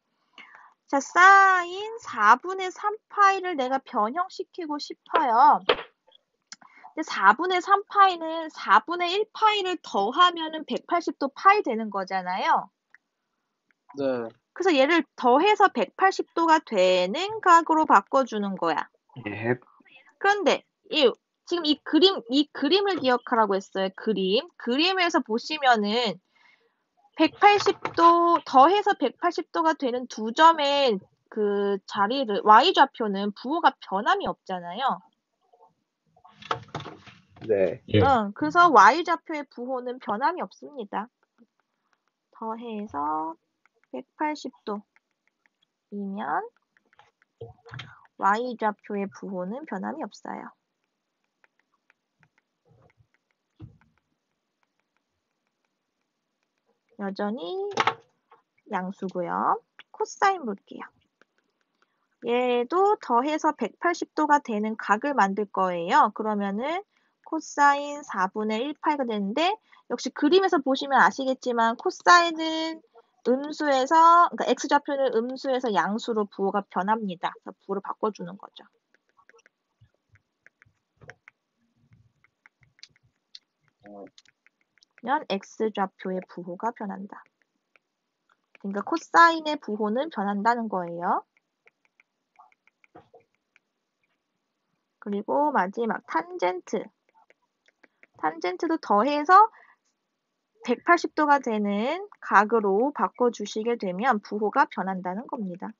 자, 사인 4분의 3파이를 내가 변형시키고 싶어요. 근데 4분의 3파이는 4분의 1파이를 더하면은 180도 파이 되는 거잖아요. 네. 그래서 얘를 더해서 180도가 되는 각으로 바꿔주는 거야. 예. 그런데 지금 이 그림을 기억하라고 했어요. 그림에서 보시면은 180도 더해서 180도가 되는 두 점의 그 자리를 y좌표는 부호가 변함이 없잖아요. 네. 예. 그래서 y좌표의 부호는 변함이 없습니다. 더해서 180도이면 y좌표의 부호는 변함이 없어요. 여전히 양수고요. 코사인 볼게요. 얘도 더해서 180도가 되는 각을 만들 거예요. 그러면은 코사인 4분의 1파이가 되는데 역시 그림에서 보시면 아시겠지만 코사인은 그러니까 x좌표는 음수에서 양수로 부호가 변합니다. 그래서 부호를 바꿔주는 거죠. 그러면 x좌표의 부호가 변한다. 그러니까 코사인의 부호는 변한다는 거예요. 그리고 마지막 탄젠트도 더해서 180도가 되는 각으로 바꿔주시게 되면 부호가 변한다는 겁니다.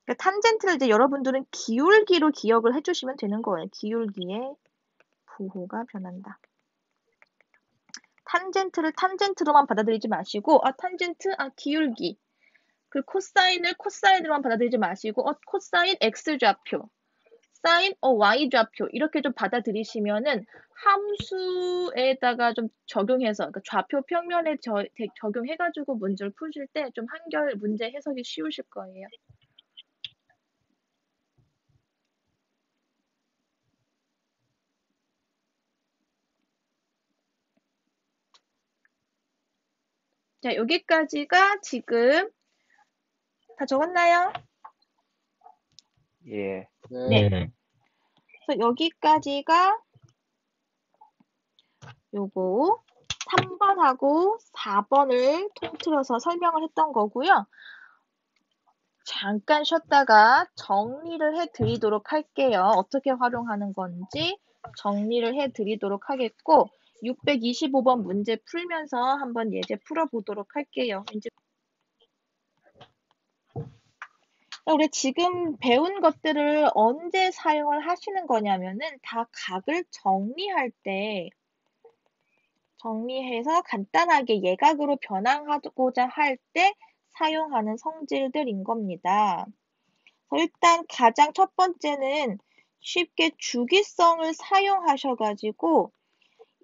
그러니까 탄젠트를 이제 여러분들은 기울기로 기억을 해주시면 되는 거예요. 기울기의 부호가 변한다. 탄젠트를 탄젠트로만 받아들이지 마시고 기울기. 그리고 코사인을 코사인으로만 받아들이지 마시고 코사인 x좌표. 사인 y좌표 이렇게 좀 받아들이시면은 함수에다가 좀 적용해서 그러니까 좌표 평면에 적용해가지고 문제를 푸실 때 좀 한결 문제 해석이 쉬우실 거예요. 자, 여기까지가 지금 다 적었나요? 예. 네. 예. 그래서 여기까지가 요거 3번하고 4번을 통틀어서 설명을 했던 거고요. 잠깐 쉬었다가 정리를 해드리도록 할게요. 어떻게 활용하는 건지 정리를 해드리도록 하겠고 625번 문제 풀면서 한번 예제 풀어보도록 할게요. 이제 우리 지금 배운 것들을 언제 사용을 하시는 거냐면은 다 각을 정리할 때 정리해서 간단하게 예각으로 변환하고자 할 때 사용하는 성질들인 겁니다. 일단 가장 첫 번째는 쉽게 주기성을 사용하셔가지고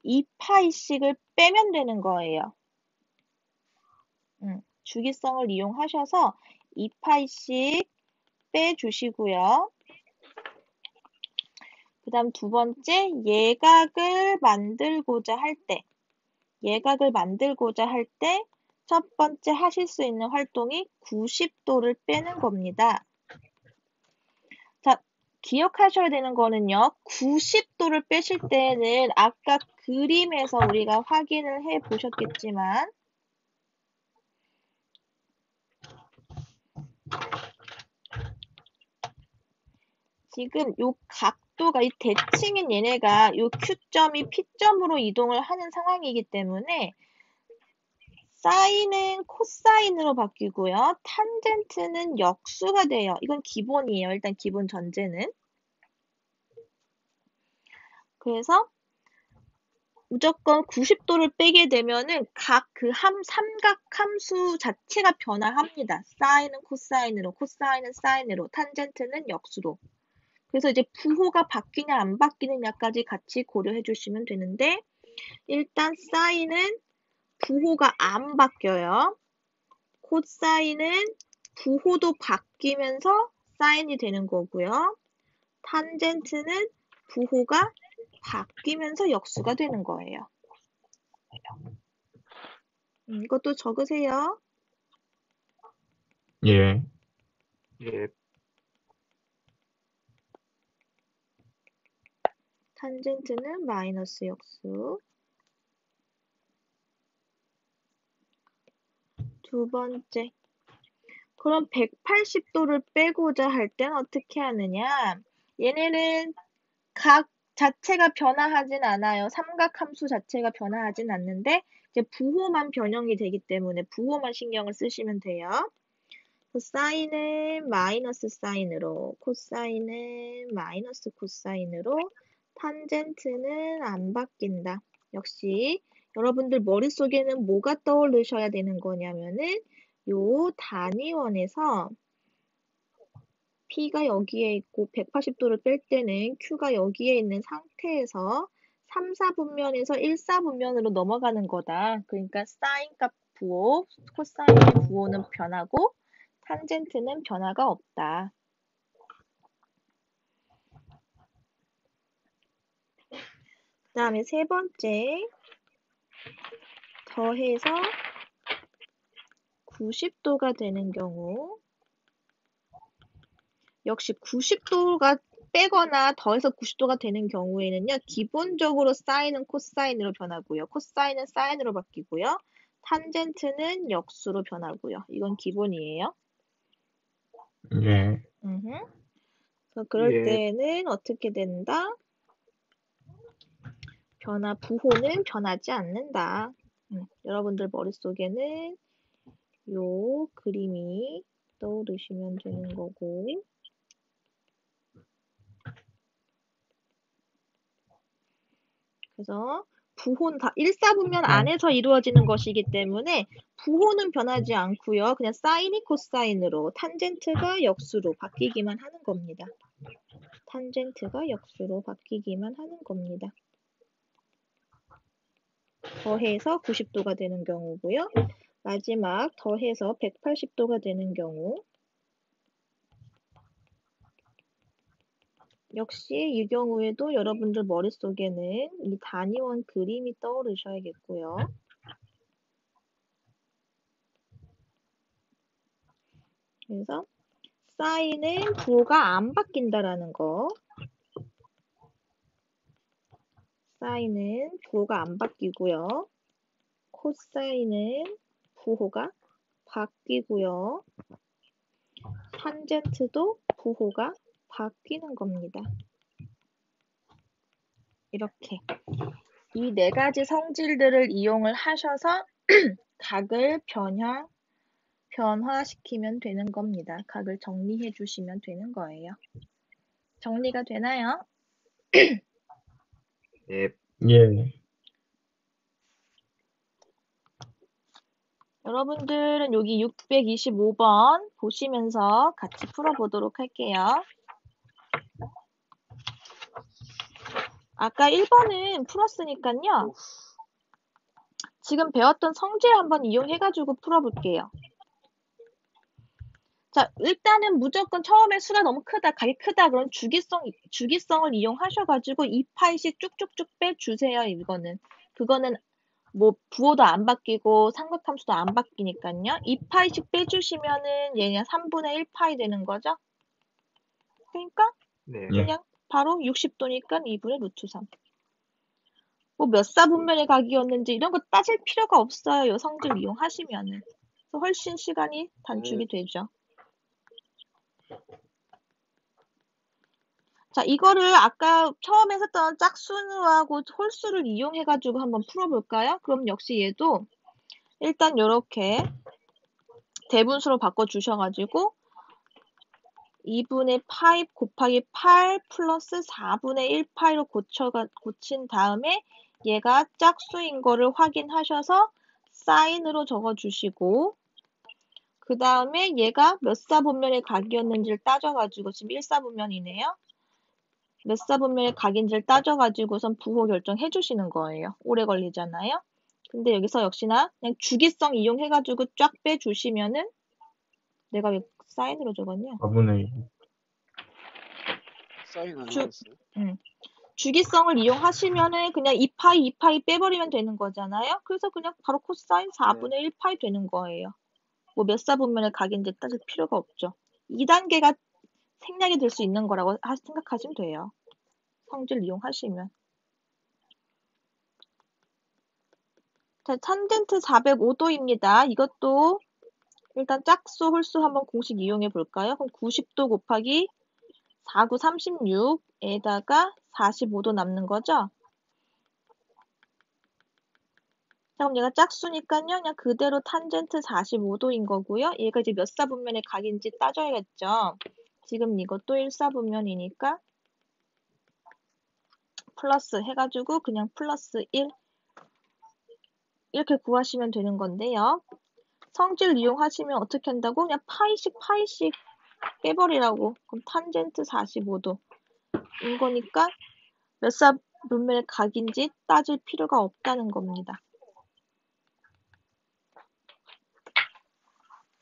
2파이씩을 빼면 되는 거예요. 주기성을 이용하셔서 2파이씩 빼주시고요. 그 다음 두 번째, 예각을 만들고자 할 때, 첫 번째 하실 수 있는 활동이 90도를 빼는 겁니다. 자, 기억하셔야 되는 거는요, 90도를 빼실 때는 아까 그림에서 우리가 확인을 해 보셨겠지만, 지금 요 각도가, 이 대칭인 얘네가 요 Q점이 P점으로 이동을 하는 상황이기 때문에, 사인은 코사인으로 바뀌고요. 탄젠트는 역수가 돼요. 이건 기본이에요. 일단 기본 전제는. 그래서 무조건 90도를 빼게 되면은 각 그 삼각 함수 자체가 변화합니다. 사인은 코사인으로, 코사인은 사인으로, 탄젠트는 역수로. 그래서 이제 부호가 바뀌냐 안 바뀌느냐까지 같이 고려해 주시면 되는데 일단 사인은 부호가 안 바뀌어요. 코사인은 부호도 바뀌면서 사인이 되는 거고요. 탄젠트는 부호가 바뀌면서 역수가 되는 거예요. 이것도 적으세요. 예. 예. 탄젠트는 마이너스 역수. 두 번째. 그럼 180도를 빼고자 할 땐 어떻게 하느냐? 얘네는 각 자체가 변화하진 않아요. 삼각함수 자체가 변화하진 않는데 이제 부호만 변형이 되기 때문에 부호만 신경을 쓰시면 돼요. 사인은 마이너스 사인으로, 코사인은 마이너스 코사인으로, 탄젠트는 안 바뀐다. 역시 여러분들 머릿속에는 뭐가 떠오르셔야 되는 거냐면은 요 단위원에서 P가 여기에 있고 180도를 뺄 때는 Q가 여기에 있는 상태에서 3, 4분면에서 1, 4분면으로 넘어가는 거다. 그러니까 사인값 부호, 코사인의 부호는 변하고 탄젠트는 변화가 없다. 그 다음에 세 번째, 더해서 90도가 되는 경우 역시 90도가 빼거나 더해서 90도가 되는 경우에는요. 기본적으로 사인은 코사인으로 변하고요. 코사인은 사인으로 바뀌고요. 탄젠트는 역수로 변하고요. 이건 기본이에요. 예. 그래서 그럴 예. 때는 어떻게 된다? 부호는 변하지 않는다. 여러분들 머릿속에는 요 그림이 떠오르시면 되는 거고 그래서 부호는 다 1, 4분면 안에서 이루어지는 것이기 때문에 부호는 변하지 않고요. 그냥 사인이 코사인으로 탄젠트가 역수로 바뀌기만 하는 겁니다. 탄젠트가 역수로 바뀌기만 하는 겁니다. 더해서 90도가 되는 경우고요. 마지막 더해서 180도가 되는 경우 역시 이 경우에도 여러분들 머릿속에는 이 단위원 그림이 떠오르셔야겠고요. 그래서 사인은 부호가 안 바뀐다라는 거. 사인은 부호가 안 바뀌고요. 코사인은 부호가 바뀌고요. 탄젠트도 부호가 바뀌는 겁니다. 이렇게 이 네 가지 성질들을 이용을 하셔서 각을 변화시키면 되는 겁니다. 각을 정리해 주시면 되는 거예요. 정리가 되나요? 예. 예. 여러분들은 여기 625번 보시면서 같이 풀어보도록 할게요. 아까 1번은 풀었으니까요. 지금 배웠던 성질 한번 이용해가지고 풀어볼게요. 자, 일단은 무조건 처음에 수가 너무 크다, 각이 크다, 그런 주기성을 이용하셔가지고 2파이씩 쭉쭉쭉 빼주세요, 이거는. 그거는 뭐 부호도 안 바뀌고 삼각함수도 안 바뀌니까요. 2파이씩 빼주시면은 얘가 3분의 1파이 되는 거죠. 그러니까 네. 예. 그냥 바로 60도니까 2분의 루트 3. 뭐 몇 사분면의 각이었는지 이런 거 따질 필요가 없어요. 이 성질 이용하시면은. 그래서 훨씬 시간이 단축이 되죠. 자, 이거를 아까 처음에 했던 짝수하고 홀수를 이용해가지고 한번 풀어볼까요? 그럼 역시 얘도 일단 이렇게 대분수로 바꿔주셔가지고 2분의 파이 곱하기 8 플러스 4분의 1파이로 고친 다음에 얘가 짝수인 거를 확인하셔서 사인으로 적어주시고 그 다음에 얘가 몇 사분면의 각이었는지를 따져가지고 지금 1사분면이네요. 몇 사분면의 각인지를 따져가지고선 부호 결정해 주시는 거예요. 오래 걸리잖아요. 근데 여기서 역시나 그냥 주기성 이용해가지고 쫙 빼주시면은 내가 왜 사인으로 적었냐? 4분의 1. 사인 주- 아니었어요? 주기성을 이용하시면은 그냥 2파이 빼버리면 되는 거잖아요. 그래서 그냥 바로 코사인 4분의 1파이 되는 거예요. 뭐 몇 사분면의 각인지 따질 필요가 없죠. 2단계가 생략이 될 수 있는 거라고 생각하시면 돼요. 성질 이용하시면. 자, 탄젠트 405도입니다. 이것도 일단 짝수, 홀수 한번 공식 이용해 볼까요? 그럼 90도 곱하기 4, 9, 36에다가 45도 남는 거죠? 자, 그럼 얘가 짝수니까요. 그냥 그대로 탄젠트 45도인 거고요. 얘가 이제 몇 사분면의 각인지 따져야겠죠. 지금 이것도 1사분면이니까 플러스 해가지고 그냥 플러스 1 이렇게 구하시면 되는 건데요. 성질 이용하시면 어떻게 한다고? 그냥 파이씩 빼버리라고. 그럼 탄젠트 45도 인 거니까 몇 사분면의 각인지 따질 필요가 없다는 겁니다.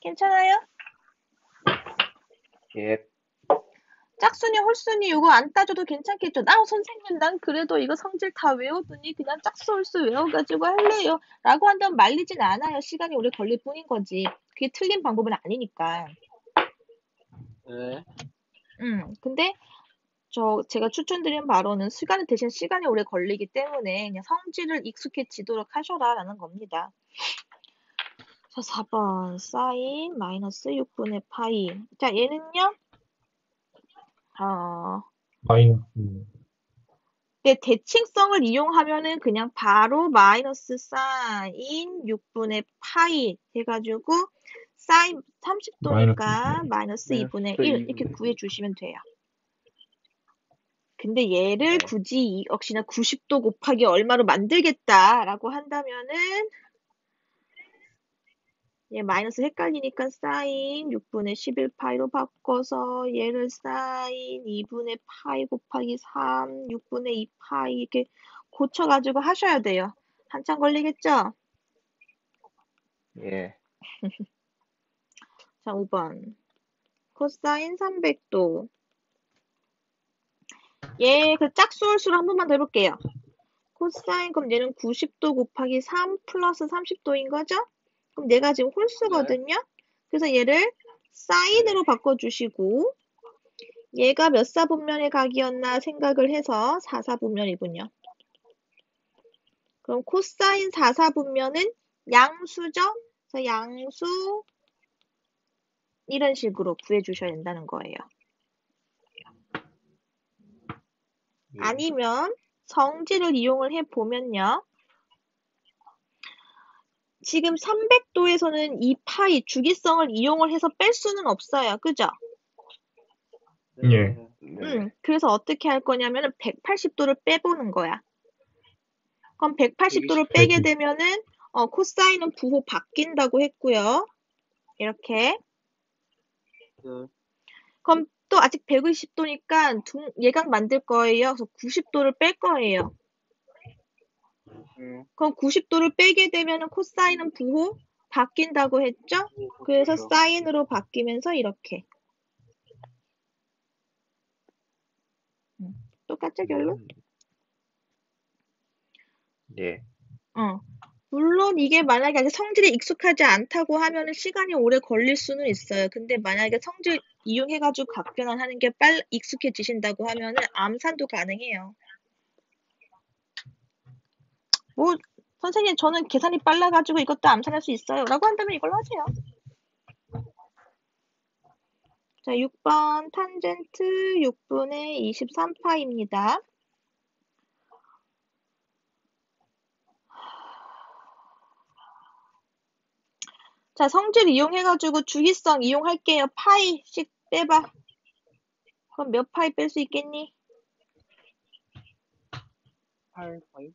괜찮아요? 예. 짝수니 홀수니 이거 안 따져도 괜찮겠죠? 선생님 난 그래도 이거 성질 다 외우더니 그냥 짝수 홀수 외워가지고 할래요 라고 한다면 말리진 않아요. 시간이 오래 걸릴 뿐인 거지. 그게 틀린 방법은 아니니까. 네. 근데 제가 추천드리는 바로는 대신 시간이 오래 걸리기 때문에 그냥 성질을 익숙해지도록 하셔라 라는 겁니다. 자, 4번 사인 마이너스 6분의 파이. 자, 얘는요. 마이너스. 대칭성을 이용하면은 그냥 바로 마이너스 사인 6분의 파이 해가지고 사인 30도니까 마이너스 2분의 1 이렇게 구해주시면 돼요. 근데 얘를 굳이 역시나 90도 곱하기 얼마로 만들겠다라고 한다면은 얘 마이너스 헷갈리니까 사인 6분의 11파이로 바꿔서 얘를 사인 2분의 파이 곱하기 3, 6분의 2파이 이렇게 고쳐가지고 하셔야 돼요. 한참 걸리겠죠? 예. 자, 5번. 코사인 300도. 얘 그 짝수홀수로 한 번만 더 해볼게요. 코사인 그럼 얘는 90도 곱하기 3 플러스 30도인 거죠? 그럼 얘가 지금 홀수거든요? 그래서 얘를 사인으로 바꿔주시고 얘가 몇 사분면의 각이었나 생각을 해서 4사분면이군요. 그럼 코사인 4사분면은 양수죠? 그래서 양수 이런 식으로 구해주셔야 된다는 거예요. 예. 아니면 성질을 이용을 해보면요. 지금 300도에서는 이 파이 주기성을 이용을 해서 뺄 수는 없어요. 그죠? 예. 네. 그래서 어떻게 할 거냐면은 180도를 빼보는 거야. 그럼 180도를 빼게 180. 되면은 코사인은 부호 바뀐다고 했고요. 이렇게. 네. 그럼 또 아직 120도니까 예각 만들 거예요. 그래서 90도를 뺄 거예요. 그럼 90도를 빼게 되면은 코사인은 부호 바뀐다고 했죠? 그래서 사인으로 바뀌면서 이렇게. 똑같죠, 결론? 예. 물론 이게 만약에 아직 성질에 익숙하지 않다고 하면은 시간이 오래 걸릴 수는 있어요. 근데 만약에 성질 이용해가지고 각변환하는 게 익숙해지신다고 하면은 암산도 가능해요. 뭐 선생님 저는 계산이 빨라가지고 이것도 암산할 수 있어요. 라고 한다면 이걸로 하세요. 자, 6번 탄젠트 6분의 23파입니다. 자, 성질 이용해가지고 주기성 이용할게요. 파이씩 빼봐. 그럼 몇 파이 뺄 수 있겠니? 8파이?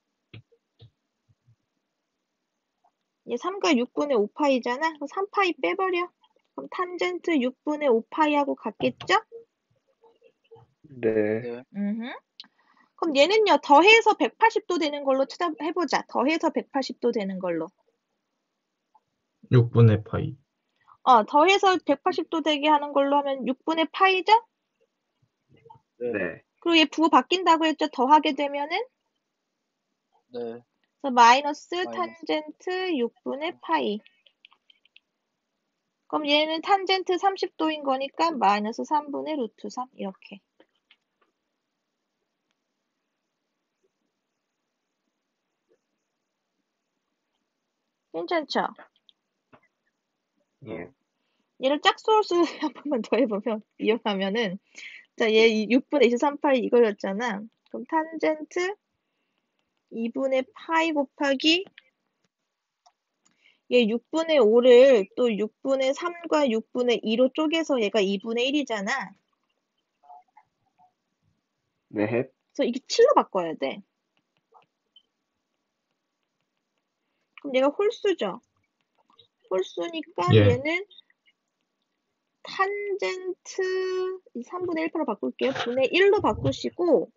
얘 3과 6분의 5파이잖아? 그럼 3파이 빼버려. 그럼 탄젠트 6분의 5파이하고 같겠죠? 네. 그럼 얘는요, 더해서 180도 되는 걸로 해보자. 더해서 180도 되는 걸로. 6분의 파이. 더해서 180도 되게 하는 걸로 하면 6분의 파이죠? 네. 그리고 얘 부호 바뀐다고 했죠? 더하게 되면은? 네. 그래서 마이너스 탄젠트 6분의 파이. 그럼 얘는 탄젠트 30도인 거니까 마이너스 3분의 루트 3 이렇게. 괜찮죠? 예. 얘를 짝수홀수 한 번만 더 해보면 이용하면은 자, 얘 6분의 23파이 이거였잖아. 그럼 탄젠트 2분의 파이 곱하기 얘 6분의 5를 또 6분의 3과 6분의 2로 쪼개서 얘가 2분의 1이잖아. 네. 그래서 이게 7로 바꿔야 돼. 그럼 얘가 홀수죠. 홀수니까 예. 얘는 탄젠트 3분의 1%로 바꿀게요. 분의 1로 바꾸시고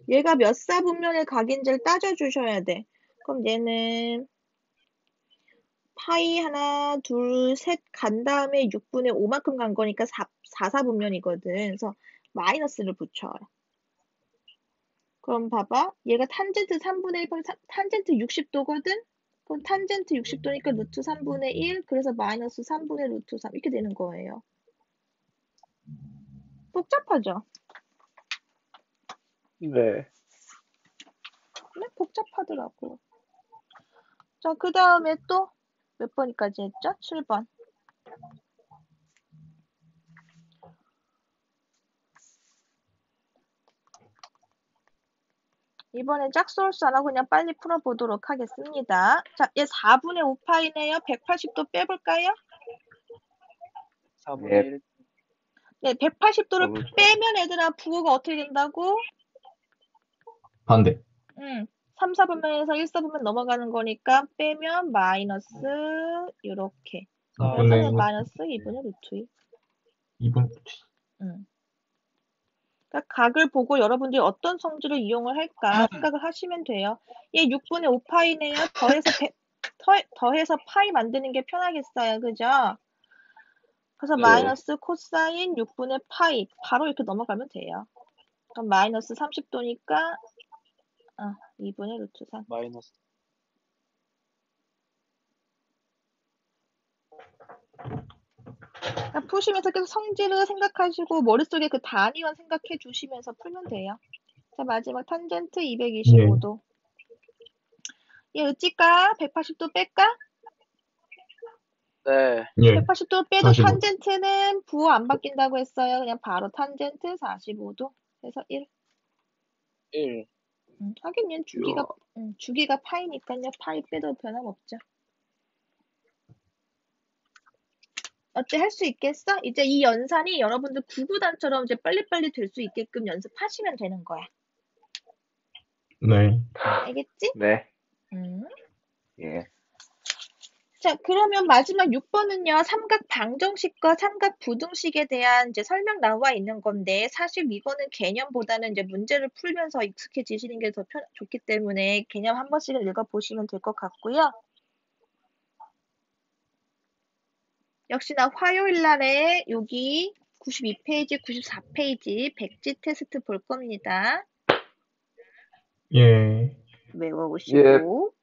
얘가 몇 사분면의 각인지를 따져주셔야 돼. 그럼 얘는 파이 하나, 둘, 셋 간 다음에 6분의 5만큼 간 거니까 4사분면이거든. 그래서 마이너스를 붙여요. 그럼 봐봐. 얘가 탄젠트 3분의 1, 탄젠트 60도거든? 그럼 탄젠트 60도니까 루트 3분의 1, 그래서 마이너스 3분의 루트 3 이렇게 되는 거예요. 복잡하죠? 네. 네, 복잡하더라고. 자, 그 다음에 또 몇 번까지 했죠? 7번. 이번엔 짝수홀수 안 하고 그냥 빨리 풀어보도록 하겠습니다. 자, 얘 4분의 5파이네요. 180도 빼볼까요? 4분의 1. 네, 180도를 빼면 얘들아 부호가 어떻게 된다고? 반대. 3, 4분면에서 1, 4분면 넘어가는 거니까 빼면 마이너스 이렇게. 그래서 2분의 마이너스 2분의 루트 2. 2분. 그러니까 각을 보고 여러분들이 어떤 성질을 이용을 할까 생각을 하시면 돼요. 얘 6분의 5파이네요. 더해서 파이 만드는 게 편하겠어요. 그죠? 그래서 네. 마이너스 코사인 6분의 파이 바로 이렇게 넘어가면 돼요. 그럼 마이너스 30도니까 2분의 루트 3. 마이너스. 그러니까 푸시면서 계속 성질을 생각하시고 머릿속에 그 단위만 생각해 주시면서 풀면 돼요. 자, 마지막 탄젠트 예, 225도. 얘 어찌까? 180도 뺄까? 네. 예, 180도 빼도 45도. 탄젠트는 부호 안 바뀐다고 했어요. 그냥 바로 탄젠트 45도. 그래서 1. 1. 하긴 얘는 주기가 파이니까요. 파이 빼도 변함없죠. 어때? 할 수 있겠어? 이제 이 연산이 여러분들 구구단처럼 이제 빨리빨리 될 수 있게끔 연습하시면 되는 거야. 네. 알겠지? 네. 음. 예. 자, 그러면 마지막 6번은요, 삼각 방정식과 삼각 부등식에 대한 이제 설명 나와 있는 건데, 사실 이거는 개념보다는 이제 문제를 풀면서 익숙해지시는 게 더 좋기 때문에 개념 한 번씩은 읽어보시면 될 것 같고요. 역시나 화요일 날에 여기 92페이지, 94페이지 백지 테스트 볼 겁니다. 예. 외워오시고.